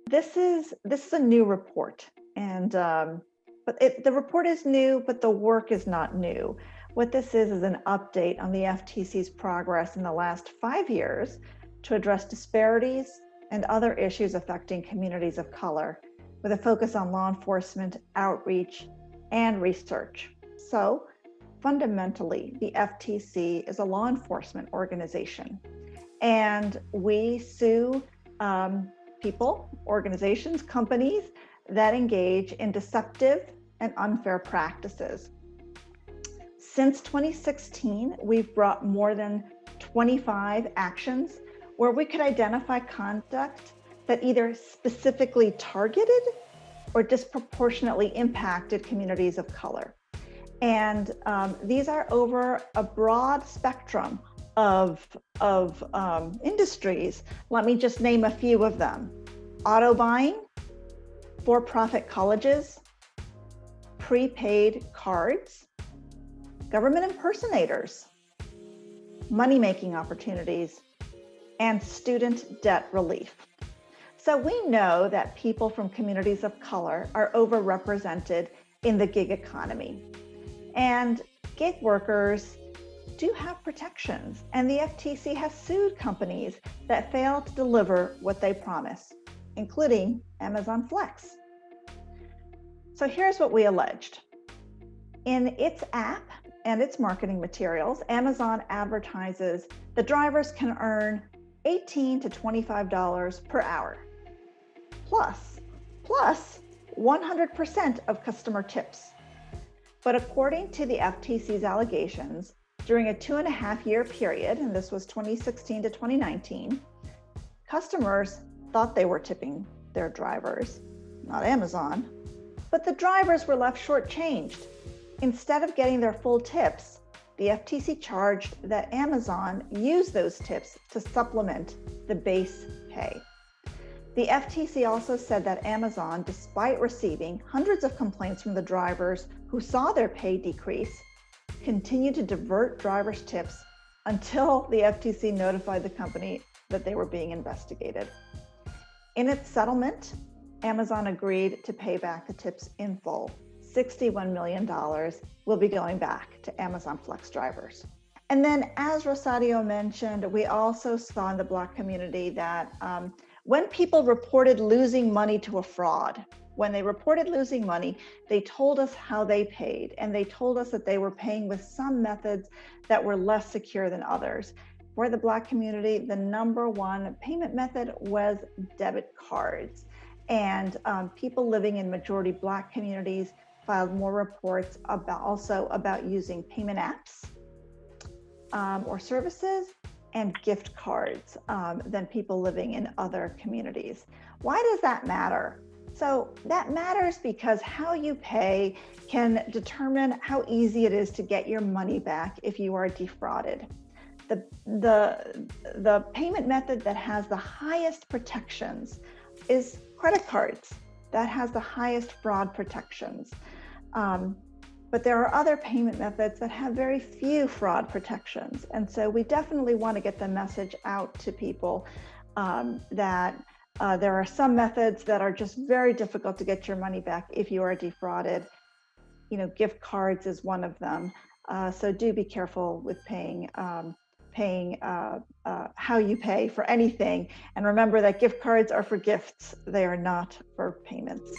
This is a new report, and the report is new, but the work is not new. What this is an update on the FTC's progress in the last 5 years to address disparities and other issues affecting communities of color, with a focus on law enforcement, outreach, and research. So, fundamentally, the FTC is a law enforcement organization, and we sue people, organizations, companies that engage in deceptive and unfair practices. Since 2016, we've brought more than 25 actions where we could identify conduct that either specifically targeted or disproportionately impacted communities of color. And these are over a broad spectrum of industries. Let me just name a few of them: auto buying, for-profit colleges, prepaid cards, government impersonators, money-making opportunities, and student debt relief. So we know that people from communities of color are overrepresented in the gig economy. And gig workers do have protections, and the FTC has sued companies that fail to deliver what they promise, including Amazon Flex. So here's what we alleged. In its app and its marketing materials, Amazon advertises the drivers can earn $18 to $25 per hour, plus 100% of customer tips. But according to the FTC's allegations, during a 2.5-year period, and this was 2016 to 2019, customers thought they were tipping their drivers, not Amazon, but the drivers were left shortchanged. Instead of getting their full tips, the FTC charged that Amazon use those tips to supplement the base pay. The FTC also said that Amazon, despite receiving hundreds of complaints from the drivers who saw their pay decrease, continued to divert drivers' tips until the FTC notified the company that they were being investigated. In its settlement, Amazon agreed to pay back the tips in full. $61 million will be going back to Amazon Flex drivers. And then, as Rosario mentioned, we also saw in the Black community that when people reported losing money to a fraud, when they reported losing money, they told us how they paid, and they told us that they were paying with some methods that were less secure than others. For the Black community, the number one payment method was debit cards. And people living in majority Black communities filed more reports about using payment apps or services and gift cards than people living in other communities. Why does that matter? So that matters because how you pay can determine how easy it is to get your money back if you are defrauded. The payment method that has the highest protections is credit cards. That has the highest fraud protections. But there are other payment methods that have very few fraud protections. And so we definitely want to get the message out to people that there are some methods that are just very difficult to get your money back if you are defrauded. Gift cards is one of them. So do be careful with paying how you pay for anything. And remember that gift cards are for gifts. They are not for payments.